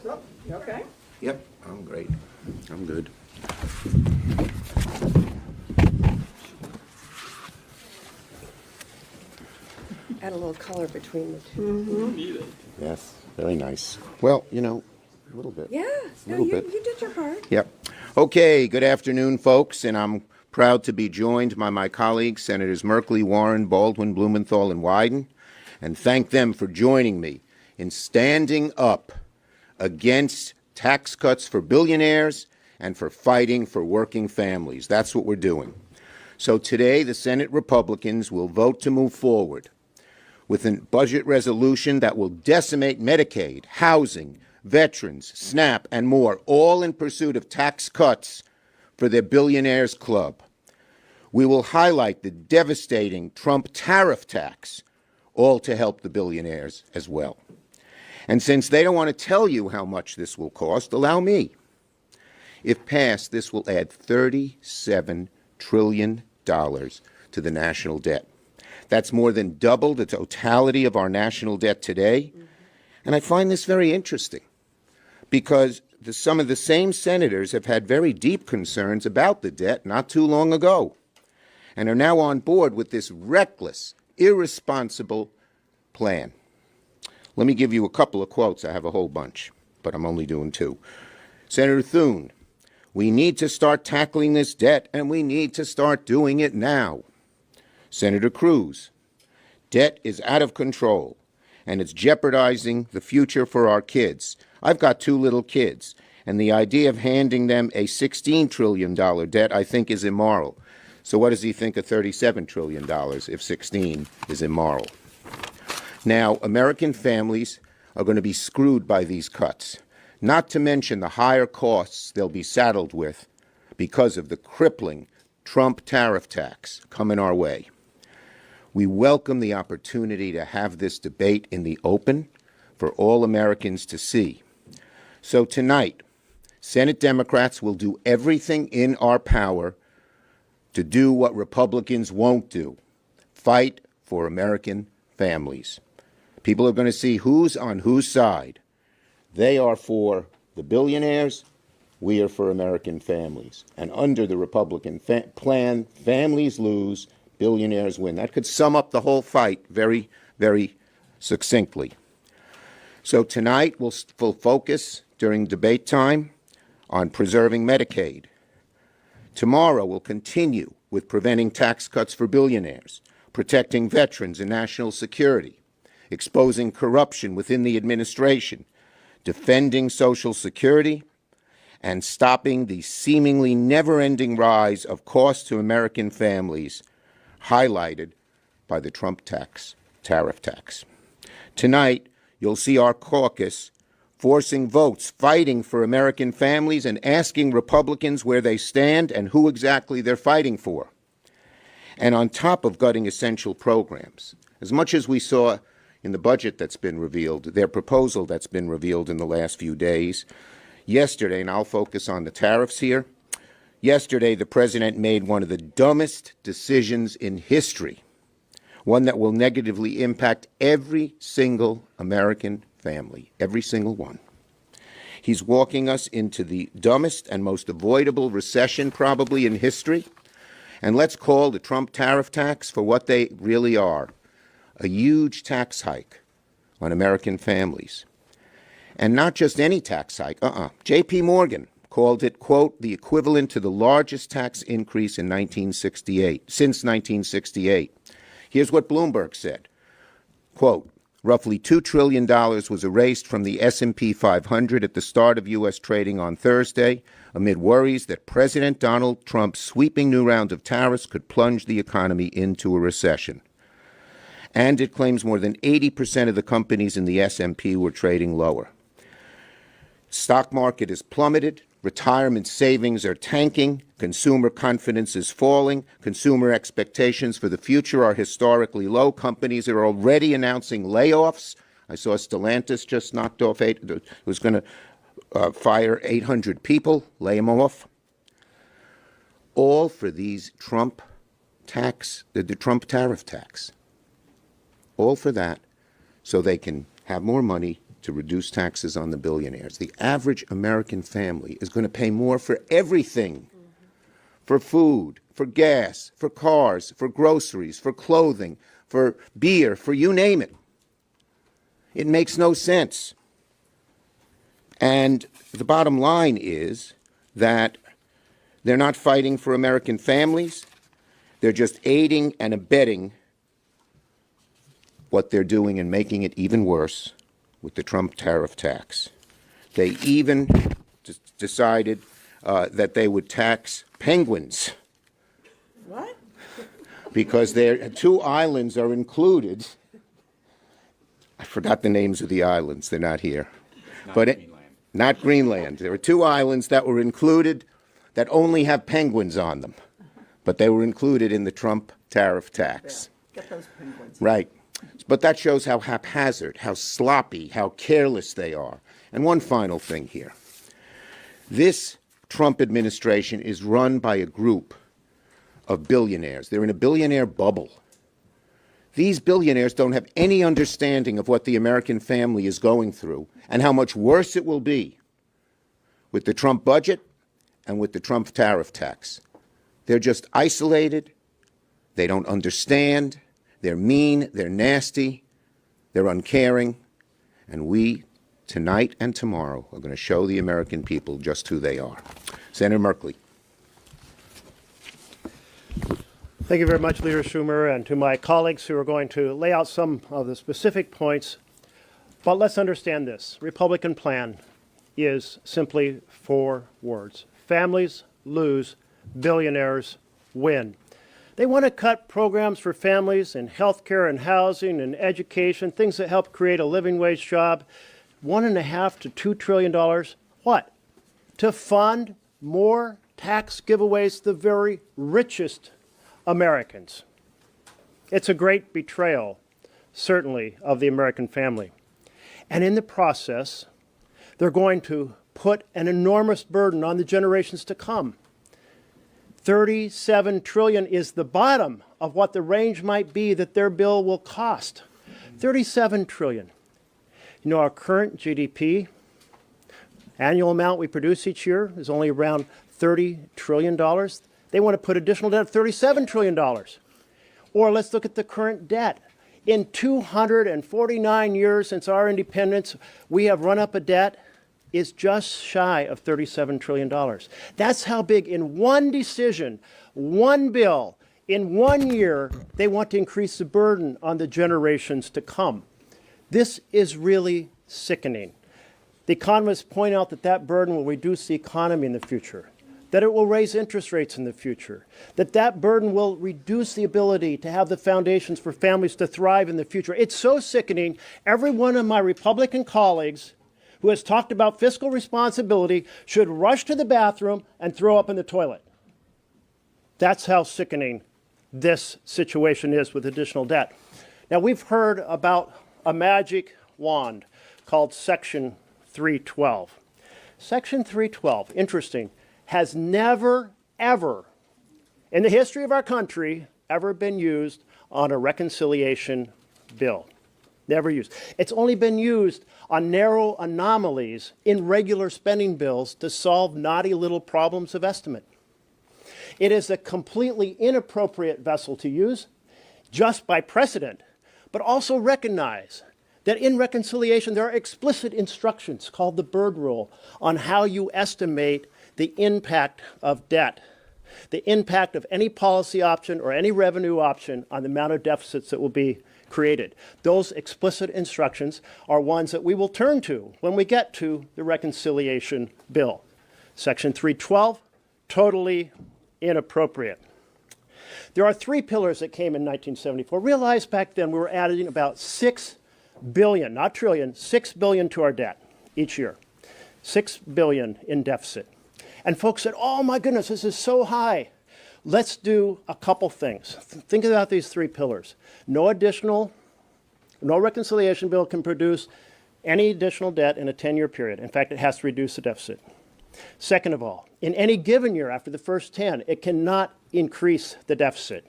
So, you okay? Yep, I'm great. I'm good. Add a little color between the two. Yes, very nice. Well, a little bit. Yeah, no, Little you bit. did your part. Yep. Okay, good afternoon, folks, and I'm proud to be joined by my colleagues, Senators Merkley, Warren, Baldwin, Blumenthal, and Wyden, and thank them for joining me in standing up against tax cuts for billionaires and for fighting for working families. That's what we're doing. So today, the Senate Republicans will vote to move forward with a budget resolution that will decimate Medicaid, housing, veterans, SNAP, and more, all in pursuit of tax cuts for their billionaires club. We will highlight the devastating Trump tariff tax, all to help the billionaires as well. And since they don't want to tell you how much this will cost, allow me. If passed, this will add $37 trillion to the national debt. That's more than double the totality of our national debt today. And I find this very interesting because some of the same senators have had very deep concerns about the debt not too long ago and are now on board with this reckless, irresponsible plan. Let me give you a couple of quotes. I have a whole bunch, but I'm only doing two. Senator Thune, we need to start tackling this debt, and we need to start doing it now. Senator Cruz, debt is out of control, and it's jeopardizing the future for our kids. I've got two little kids, and the idea of handing them a $16 trillion debt I think is immoral. So what does he think of $37 trillion if 16 is immoral? Now, American families are going to be screwed by these cuts, not to mention the higher costs they'll be saddled with because of the crippling Trump tariff tax coming our way. We welcome the opportunity to have this debate in the open for all Americans to see. So tonight, Senate Democrats will do everything in our power to do what Republicans won't do, fight for American families. People are going to see who's on whose side. They are for the billionaires. We are for American families. And under the Republican plan, families lose, billionaires win. That could sum up the whole fight very, very succinctly. So tonight we'll focus during debate time on preserving Medicaid. Tomorrow we'll continue with preventing tax cuts for billionaires, protecting veterans and national security, exposing corruption within the administration, defending Social Security, and stopping the seemingly never-ending rise of costs to American families, highlighted by the Trump tariff tax. Tonight, you'll see our caucus forcing votes, fighting for American families, and asking Republicans where they stand and who exactly they're fighting for. And on top of gutting essential programs, as much as we saw in the budget that's been revealed, their proposal that's been revealed in the last few days, yesterday, and I'll focus on the tariffs here, yesterday the president made one of the dumbest decisions in history, one that will negatively impact every single American family, every single one. He's walking us into the dumbest and most avoidable recession probably in history, and let's call the Trump tariff tax for what they really are, a huge tax hike on American families. And not just any tax hike, J.P. Morgan called it, quote, the equivalent to the largest tax increase in since 1968. Here's what Bloomberg said, quote, roughly $2 trillion was erased from the S&P 500 at the start of U.S. trading on Thursday, amid worries that President Donald Trump's sweeping new round of tariffs could plunge the economy into a recession. And it claims more than 80% of the companies in the S&P were trading lower. Stock market is plummeted, retirement savings are tanking, consumer confidence is falling, consumer expectations for the future are historically low, companies are already announcing layoffs. I saw Stellantis just knocked off was going to fire 800 people, lay them off. All for these Trump the Trump tariff tax. All for that, so they can have more money to reduce taxes on the billionaires. The average American family is going to pay more for everything, for food, for gas, for cars, for groceries, for clothing, for beer, for you name it. It makes no sense. And the bottom line is that they're not fighting for American families. They're just aiding and abetting what they're doing and making it even worse with the Trump tariff tax. They even decided that they would tax penguins. What? Because their 2 islands are included. I forgot the names of the islands. They're not here. Not Greenland. There were 2 islands that were included that only have penguins on them. But they were included in the Trump tariff tax. Yeah, get those penguins. Right. But that shows how haphazard, how sloppy, how careless they are. And one final thing here. This Trump administration is run by a group of billionaires. They're in a billionaire bubble. These billionaires don't have any understanding of what the American family is going through and how much worse it will be with the Trump budget and with the Trump tariff tax. They're just isolated. They don't understand. They're mean. They're nasty. They're uncaring. And we, tonight and tomorrow, are going to show the American people just who they are. Senator Merkley. Thank you very much, Leader Schumer, and to my colleagues who are going to lay out some of the specific points. But let's understand this. Republican plan is simply 4 words. Families lose, billionaires win. They want to cut programs for families in health care and housing and education, things that help create a living wage job. $1.5 to $2 trillion. What? To fund more tax giveaways to the very richest Americans. It's a great betrayal, certainly, of the American family. And in the process, they're going to put an enormous burden on the generations to come. $37 trillion is the bottom of what the range might be that their bill will cost. $37 trillion. You know, our current GDP, annual amount we produce each year, is only around $30 trillion. They want to put additional debt of $37 trillion. Or let's look at the current debt. In 249 years since our independence, we have run up a debt is just shy of $37 trillion. That's how big, in one decision, one bill, in 1 year, they want to increase the burden on the generations to come. This is really sickening. The economists point out that that burden will reduce the economy in the future, that it will raise interest rates in the future, that that burden will reduce the ability to have the foundations for families to thrive in the future. It's so sickening. Every one of my Republican colleagues who has talked about fiscal responsibility should rush to the bathroom and throw up in the toilet. That's how sickening this situation is with additional debt. Now, we've heard about a magic wand called Section 312. Section 312, interesting, has never, ever, in the history of our country, ever been used on a reconciliation bill. Never used. It's only been used on narrow anomalies in regular spending bills to solve naughty little problems of estimate. It is a completely inappropriate vessel to use just by precedent, but also recognize that in reconciliation there are explicit instructions called the Byrd Rule on how you estimate the impact of debt, the impact of any policy option or any revenue option on the amount of deficits that will be created. Those explicit instructions are ones that we will turn to when we get to the reconciliation bill. Section 312, totally inappropriate. There are 3 pillars that came in 1974. Realize back then we were adding about 6 billion, not trillion, 6 billion to our debt each year. 6 billion in deficit. And folks said, oh my goodness, this is so high. Let's do a couple things. Think about these 3 pillars. No reconciliation bill can produce any additional debt in a 10-year period. In fact, it has to reduce the deficit. Second of all, in any given year after the first 10, it cannot increase the deficit.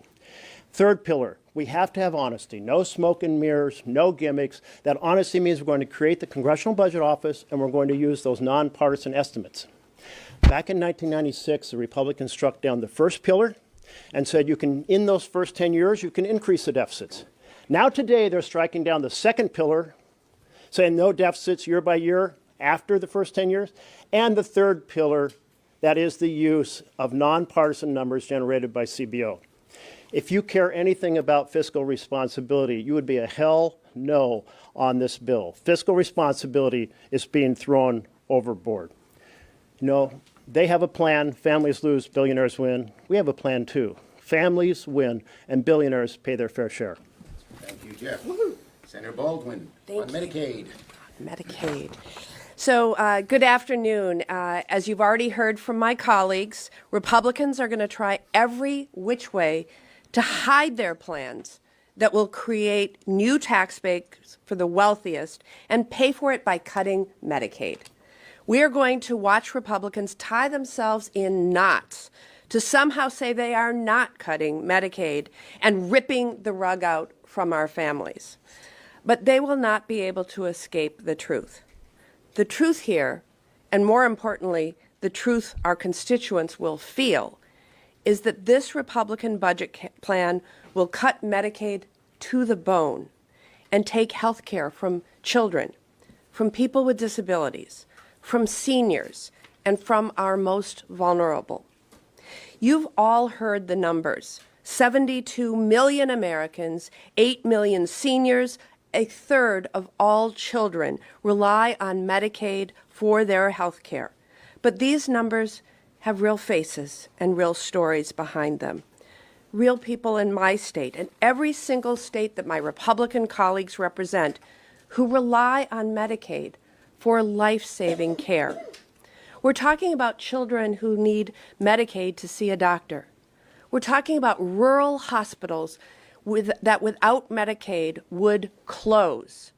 Third pillar, We have to have honesty. No smoke and mirrors, no gimmicks. That honesty means we're going to create the Congressional Budget Office and we're going to use those nonpartisan estimates. Back in 1996, the Republicans struck down the first pillar and said you can, in those first 10 years, you can increase the deficits. Now today, they're striking down the second pillar, saying no deficits year by year after the first 10 years, and the third pillar, that is the use of nonpartisan numbers generated by CBO. If you care anything about fiscal responsibility, you would be a hell no on this bill. Fiscal responsibility is being thrown overboard. You know, they have a plan, families lose, billionaires win. We have a plan too. Families win and billionaires pay their fair share. Thank you, Jeff. Senator Baldwin on Medicaid. Medicaid. So good afternoon. As you've already heard from my colleagues, Republicans are going to try every which way to hide their plans that will create new tax base for the wealthiest and pay for it by cutting Medicaid. We are going to watch Republicans tie themselves in knots to somehow say they are not cutting Medicaid and ripping the rug out from our families. But they will not be able to escape the truth. The truth here, and more importantly, the truth our constituents will feel, is that this Republican budget plan will cut Medicaid to the bone and take health care from children, from people with disabilities, from seniors, and from our most vulnerable. You've all heard the numbers. 72 million Americans, 8 million seniors, a third of all children rely on Medicaid for their health care. But these numbers have real faces and real stories behind them. Real people in my state and every single state that my Republican colleagues represent who rely on Medicaid for life-saving care. We're talking about children who need Medicaid to see a doctor. We're talking about rural hospitals that without Medicaid would close.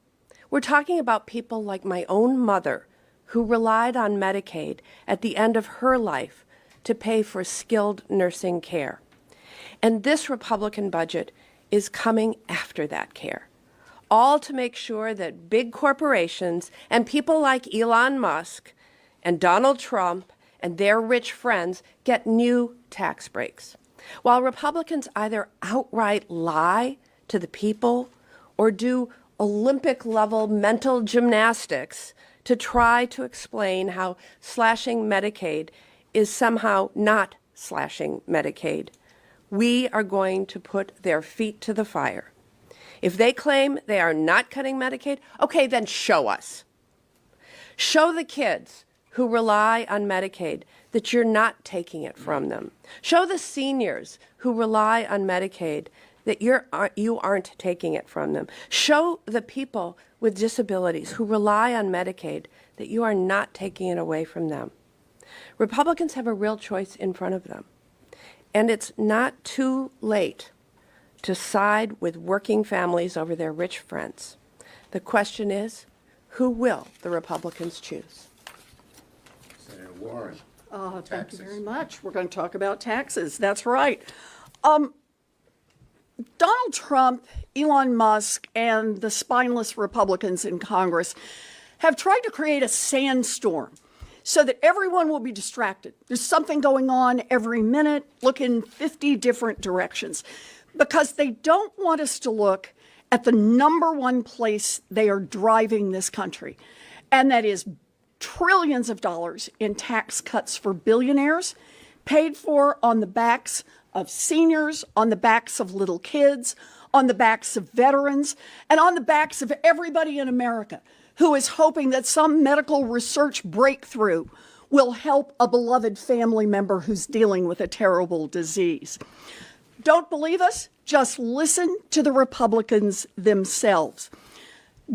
We're talking about people like my own mother who relied on Medicaid at the end of her life to pay for skilled nursing care. And this Republican budget is coming after that care, all to make sure that big corporations and people like Elon Musk and Donald Trump and their rich friends get new tax breaks. While Republicans either outright lie to the people or do Olympic-level mental gymnastics to try to explain how slashing Medicaid is somehow not slashing Medicaid, we are going to put their feet to the fire. If they claim they are not cutting Medicaid, okay, then show us. Show the kids who rely on Medicaid that you're not taking it from them. Show the seniors who rely on Medicaid that you aren't taking it from them. Show the people with disabilities who rely on Medicaid that you are not taking it away from them. Republicans have a real choice in front of them. And it's not too late to side with working families over their rich friends. The question is, who will the Republicans choose? Senator Warren. Thank you very much. We're going to talk about taxes. That's right. Donald Trump, Elon Musk, and the spineless Republicans in Congress have tried to create a sandstorm so that everyone will be distracted. There's something going on every minute, look in 50 different directions, because they don't want us to look at the number one place they are driving this country, and that is trillions of dollars in tax cuts for billionaires, paid for on the backs of seniors, on the backs of little kids, on the backs of veterans, and on the backs of everybody in America who is hoping that some medical research breakthrough will help a beloved family member who's dealing with a terrible disease. Don't believe us? Just listen to the Republicans themselves.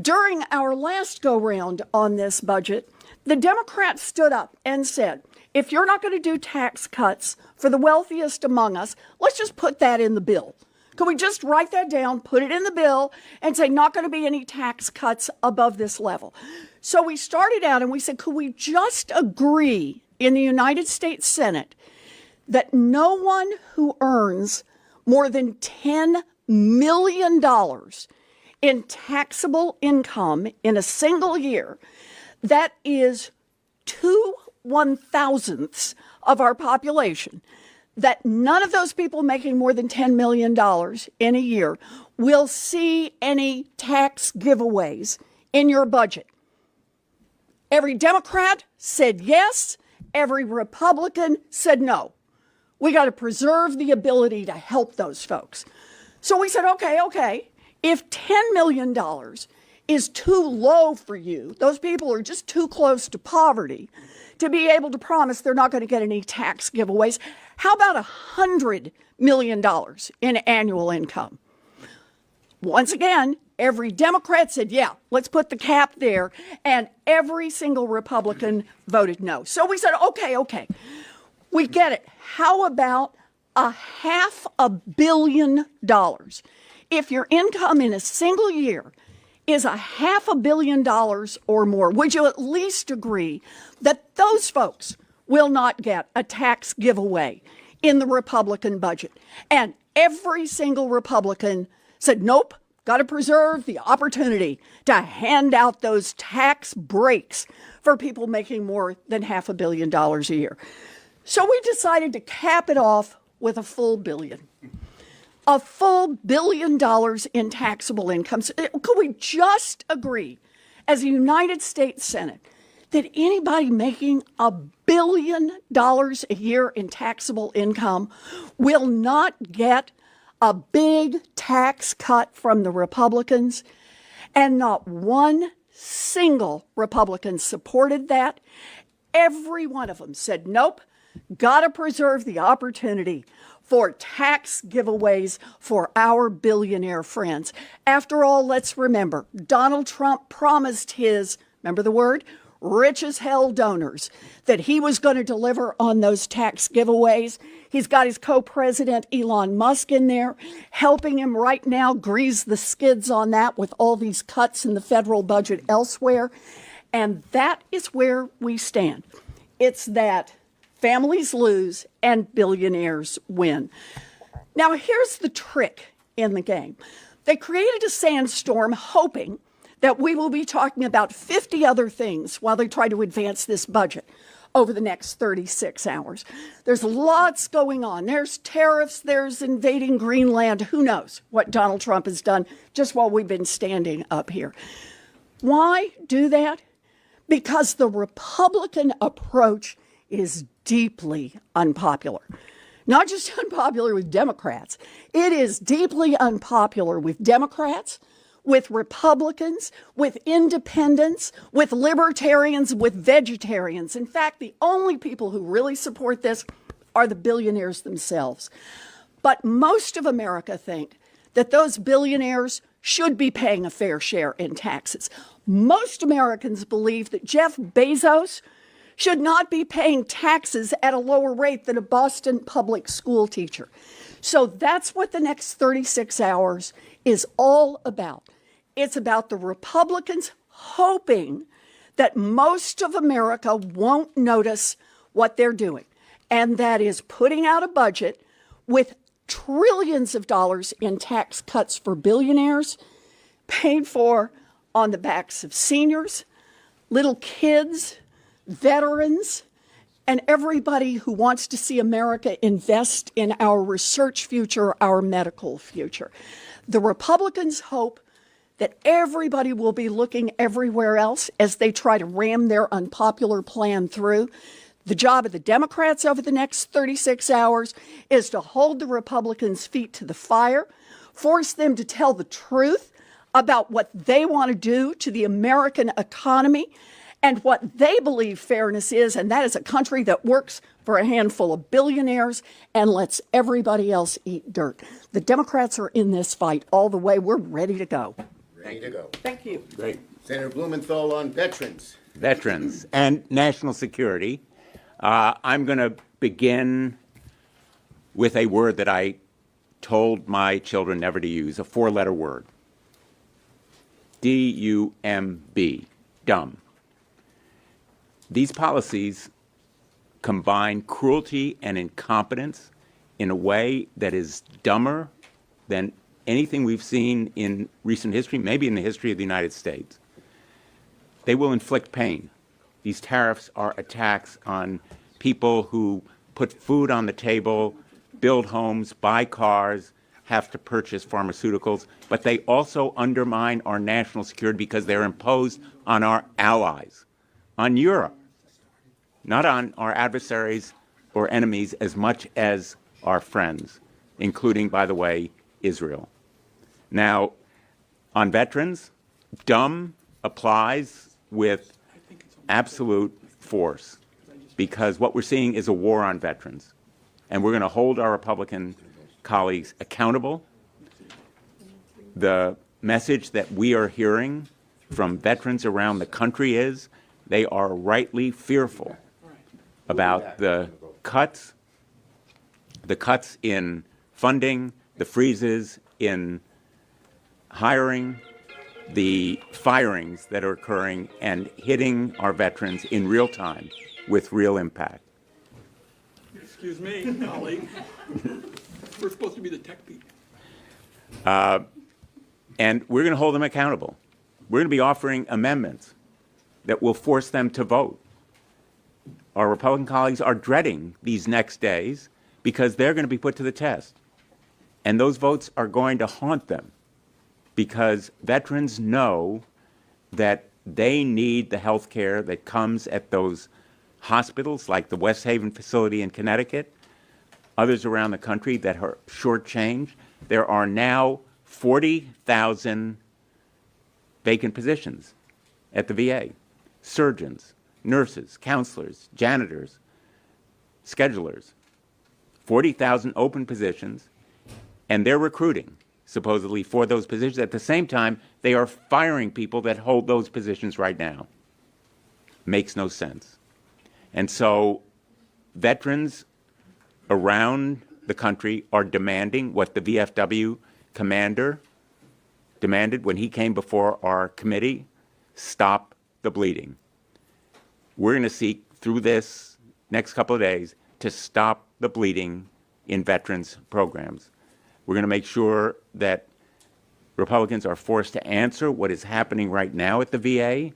During our last go-round on this budget, the Democrats stood up and said, if you're not going to do tax cuts for the wealthiest among us, let's just put that in the bill. Could we just write that down, put it in the bill, and say not going to be any tax cuts above this level? So we started out and we said, could we just agree in the United States Senate that no one who earns more than $10 million in taxable income in a single year, that is 2/1000ths of our population, that none of those people making more than $10 million in a year will see any tax giveaways in your budget. Every Democrat said yes. Every Republican said no. We got to preserve the ability to help those folks. So we said, okay, if $10 million is too low for you, those people are just too close to poverty to be able to promise they're not going to get any tax giveaways, how about $100 million in annual income? Once again, every Democrat said, yeah, let's put the cap there. And every single Republican voted no. So we said, okay, we get it. How about $500 million? If your income in a single year is $500 million or more, would you at least agree that those folks will not get a tax giveaway in the Republican budget? And every single Republican said, nope, got to preserve the opportunity to hand out those tax breaks for people making more than $500 million a year. So we decided to cap it off with a full billion. A full $1 billion in taxable incomes. Could we just agree as a United States Senate that anybody making $1 billion a year in taxable income will not get a big tax cut from the Republicans? And not one single Republican supported that. Every one of them said, nope, got to preserve the opportunity for tax giveaways for our billionaire friends. After all, let's remember, Donald Trump promised his, remember the word, rich as hell donors, that he was going to deliver on those tax giveaways. He's got his co-president, Elon Musk, in there, helping him right now grease the skids on that with all these cuts in the federal budget elsewhere. And that is where we stand. It's that families lose and billionaires win. Now, here's the trick in the game. They created a sandstorm hoping that we will be talking about 50 other things while they try to advance this budget over the next 36 hours. There's lots going on. There's tariffs, there's invading Greenland. Who knows what Donald Trump has done just while we've been standing up here. Why do that? Because the Republican approach is deeply unpopular. Not just unpopular with Democrats. It is deeply unpopular with Democrats, with Republicans, with independents, with libertarians, with vegetarians. In fact, the only people who really support this are the billionaires themselves. But most of America think that those billionaires should be paying a fair share in taxes. Most Americans believe that Jeff Bezos should not be paying taxes at a lower rate than a Boston public school teacher. So that's what the next 36 hours is all about. It's about the Republicans hoping that most of America won't notice what they're doing, and that is putting out a budget with trillions of dollars in tax cuts for billionaires, paid for on the backs of seniors, little kids, veterans, and everybody who wants to see America invest in our research future, our medical future. The Republicans hope that everybody will be looking everywhere else as they try to ram their unpopular plan through. The job of the Democrats over the next 36 hours is to hold the Republicans' feet to the fire, force them to tell the truth about what they want to do to the American economy and what they believe fairness is, and that is a country that works for a handful of billionaires and lets everybody else eat dirt. The Democrats are in this fight all the way. We're ready to go. Ready to go. Thank you. Great. Senator Blumenthal on veterans. Veterans and national security. I'm going to begin with a word that I told my children never to use, a four-letter word. D-U-M-B, dumb. These policies combine cruelty and incompetence in a way that is dumber than anything we've seen in recent history, maybe in the history of the United States. They will inflict pain. These tariffs are attacks on people who put food on the table, build homes, buy cars, have to purchase pharmaceuticals, but they also undermine our national security because they're imposed on our allies, on Europe, not on our adversaries or enemies as much as our friends, including, by the way, Israel. Now, on veterans, dumb applies with absolute force because what we're seeing is a war on veterans. And we're going to hold our Republican colleagues accountable. The message that we are hearing from veterans around the country is they are rightly fearful about the cuts in funding, the freezes in hiring, the firings that are occurring and hitting our veterans in real time with real impact. Excuse me, colleague. We're supposed to be the tech people. And we're going to hold them accountable. We're going to be offering amendments that will force them to vote. Our Republican colleagues are dreading these next days because they're going to be put to the test. And those votes are going to haunt them because veterans know that they need the health care that comes at those hospitals like the West Haven facility in Connecticut, others around the country that are shortchanged. There are now 40,000 vacant positions at the VA. Surgeons, nurses, counselors, janitors, schedulers. 40,000 open positions, and they're recruiting, supposedly, for those positions. At the same time, they are firing people that hold those positions right now. Makes no sense. And so veterans around the country are demanding what the VFW commander demanded when he came before our committee: stop the bleeding. We're going to seek through this next couple of days to stop the bleeding in veterans programs. We're going to make sure that Republicans are forced to answer what is happening right now at the VA,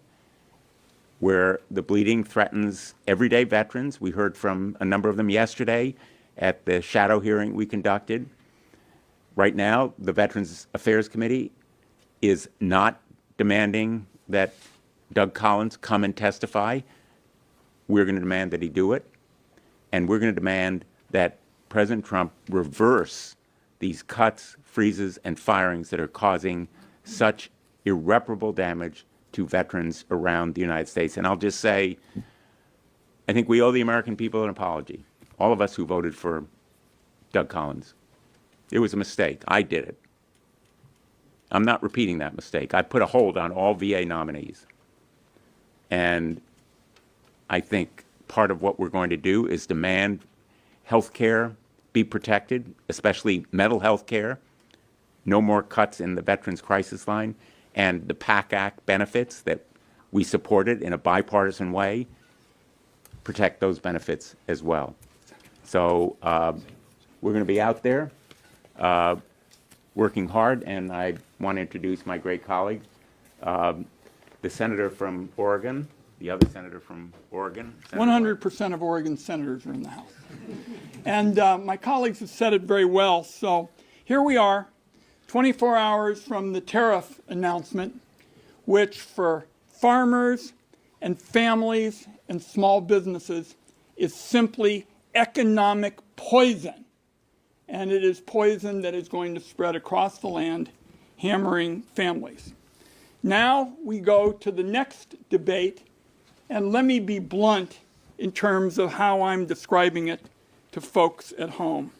where the bleeding threatens everyday veterans. We heard from a number of them yesterday at the shadow hearing we conducted. Right now, the Veterans Affairs Committee is not demanding that Doug Collins come and testify. We're going to demand that he do it. And we're going to demand that President Trump reverse these cuts, freezes, and firings that are causing such irreparable damage to veterans around the United States. And I'll just say, I think we owe the American people an apology, all of us who voted for Doug Collins. It was a mistake. I did it. I'm not repeating that mistake. I put a hold on all VA nominees. And I think part of what we're going to do is demand health care be protected, especially mental health care, no more cuts in the Veterans Crisis Line, and the PAC Act benefits that we supported in a bipartisan way, protect those benefits as well. So we're going to be out there working hard, and I want to introduce my great colleague, the senator from Oregon, the other senator from Oregon. 100% of Oregon senators are in the House. And my colleagues have said it very well. So here we are, 24 hours from the tariff announcement, which for farmers and families and small businesses is simply economic poison. And it is poison that is going to spread across the land, hammering families. Now we go to the next debate, and let me be blunt in terms of how I'm describing it to folks at home.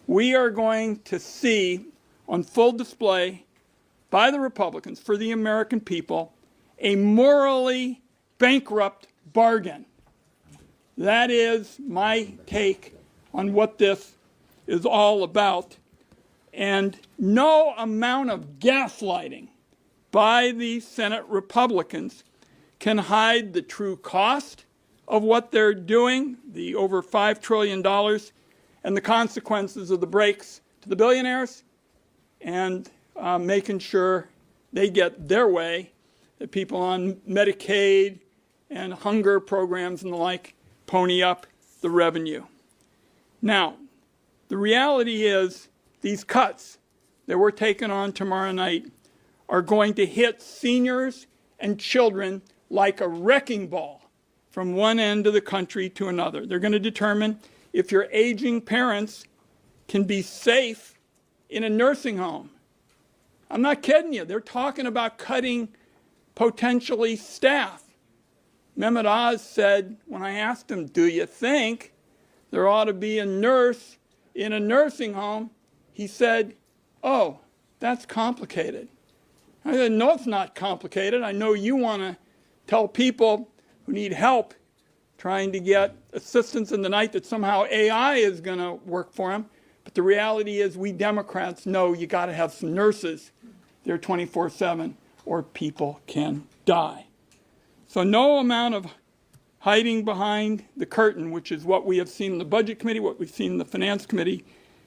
We are going to see on full display by the Republicans for the American people a morally bankrupt bargain. That is my take on what this is all about. And no amount of gaslighting by the Senate Republicans can hide the true cost of what they're doing, the over $5 trillion, and the consequences of the breaks to the billionaires and making sure they get their way, that people on Medicaid and hunger programs and the like pony up the revenue. Now, the reality is these cuts that we're taking on tomorrow night are going to hit seniors and children like a wrecking ball from one end of the country to another. They're going to determine if your aging parents can be safe in a nursing home. I'm not kidding you. They're talking about cutting potentially staff. Mehmet Oz said, when I asked him, do you think there ought to be a nurse in a nursing home? He said, oh, that's complicated. I said, no, it's not complicated. I know you want to tell people who need help trying to get assistance in the night that somehow AI is going to work for them. But the reality is we Democrats know you got to have some nurses there 24/7 or people can die. So no amount of hiding behind the curtain, which is what we have seen in the Budget Committee, what we've seen in the Finance Committee,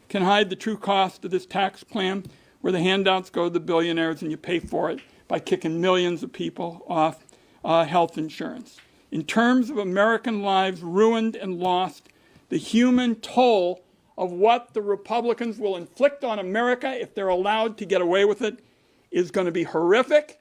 can hide the true cost of this tax plan where the handouts go to the billionaires and you pay for it by kicking millions of people off health insurance. In terms of American lives ruined and lost, the human toll of what the Republicans will inflict on America if they're allowed to get away with it is going to be horrific.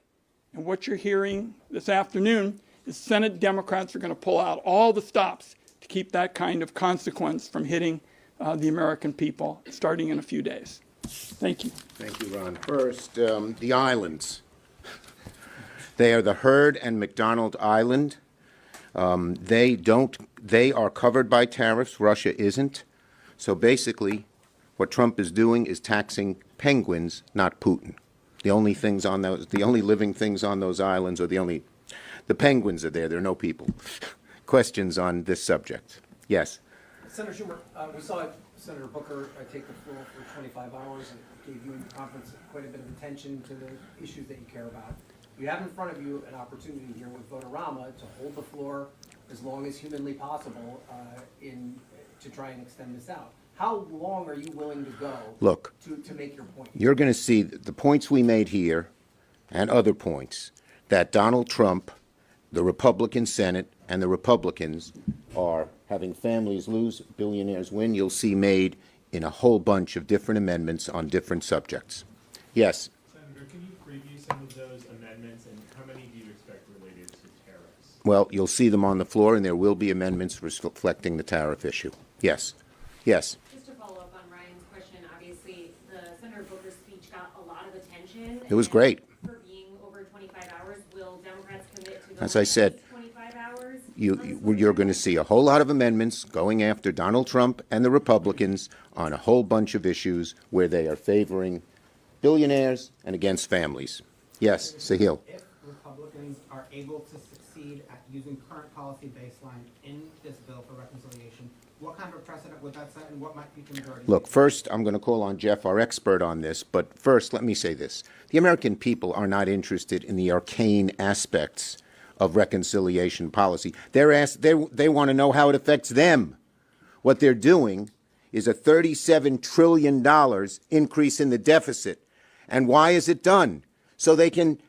And what you're hearing this afternoon is Senate Democrats are going to pull out all the stops to keep that kind of consequence from hitting the American people starting in a few days. Thank you. Thank you, Ron. First, the islands. They are the Heard and McDonald Island. They are covered by tariffs. Russia isn't. So basically, what Trump is doing is taxing penguins, not Putin. The only living things on those islands are the penguins are there. There are no people. Questions on this subject? Yes. Senator Schumer, we saw Senator Booker take the floor for 25 hours and gave you in the conference quite a bit of attention to the issues that you care about. You have in front of you an opportunity here with Votorama to hold the floor as long as humanly possible to try and extend this out. How long are you willing to go to make your point? You're going to see the points we made here and other points that Donald Trump, the Republican Senate, and the Republicans are having families lose, billionaires win. You'll see made in a whole bunch of different amendments on different subjects. Yes? Senator, can you preview some of those amendments, and how many do you expect related to tariffs? Well, you'll see them on the floor, and there will be amendments reflecting the tariff issue. Yes. Yes. Just to follow up on Ryan's question, obviously, the Senator Booker's speech got a lot of attention. It was great. For being over 25 hours, will Democrats commit to As I said, 25 hours? you're going to see a whole lot of amendments going after Donald Trump and the Republicans on a whole bunch of issues where they are favoring billionaires and against families. Yes, Sahil. If Republicans are able to succeed at using current policy baseline in this bill for reconciliation, what kind of precedent would that set, and what might be the majority? Look, first, I'm going to call on Jeff, our expert on this, but first, let me say this. The American people are not interested in the arcane aspects of reconciliation policy. They want to know how it affects them. What they're doing is a $37 trillion increase in the deficit. And why is it done? So they can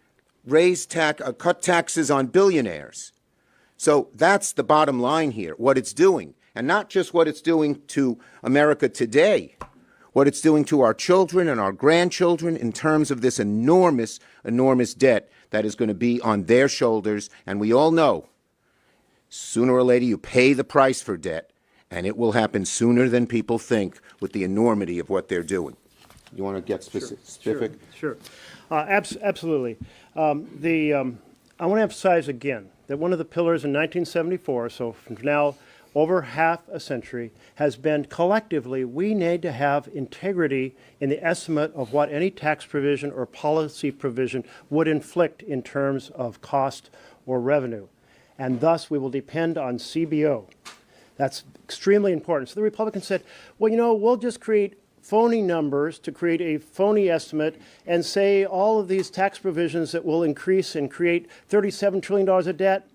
cut taxes on billionaires. So that's the bottom line here, what it's doing. And not just what it's doing to America today, what it's doing to our children and our grandchildren in terms of this enormous, enormous debt that is going to be on their shoulders. And we all know, sooner or later, you pay the price for debt, and it will happen sooner than people think with the enormity of what they're doing. You want to get specific? Sure. Absolutely. I want to emphasize again that one of the pillars in 1974, so from now over half a century, has been collectively we need to have integrity in the estimate of what any tax provision or policy provision would inflict in terms of cost or revenue. And thus we will depend on CBO. That's extremely important. So the Republicans said, well, we'll just create phony numbers to create a phony estimate and say all of these tax provisions that will increase and create $37 trillion of debt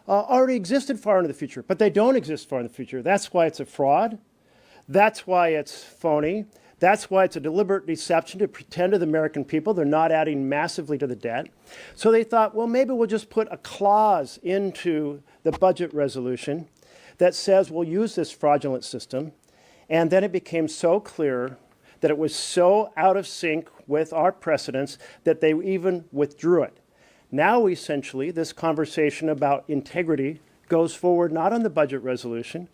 already existed far into the future, but they don't exist far in the future. That's why it's a fraud. That's why it's phony. That's why it's a deliberate deception to pretend to the American people they're not adding massively to the debt. So they thought, well, maybe we'll just put a clause into the budget resolution that says we'll use this fraudulent system. And then it became so clear that it was so out of sync with our precedents that they even withdrew it. Now, essentially, this conversation about integrity goes forward not on the budget resolution,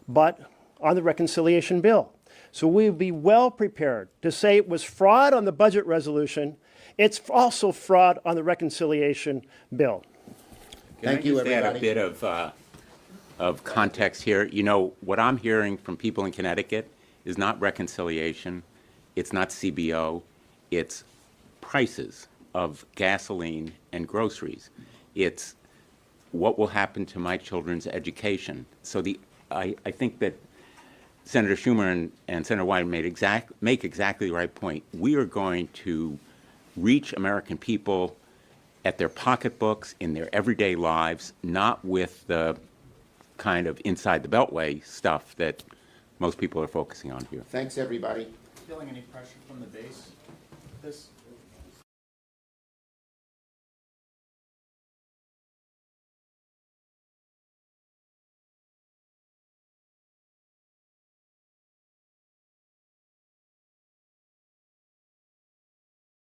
but on the reconciliation bill. So we'll be well prepared to say it was fraud on the budget resolution. It's also fraud on the reconciliation bill. Thank you, Can I just add a everybody. bit of context here? You know, what I'm hearing from people in Connecticut is not reconciliation, it's not CBO, it's prices of gasoline and groceries. It's what will happen to my children's education. So I think that Senator Schumer and Senator Wyden make exactly the right point. We are going to reach American people at their pocketbooks, in their everyday lives, not with the kind of inside the beltway stuff that most people are focusing on here. Thanks, everybody. Feeling any pressure from the base? This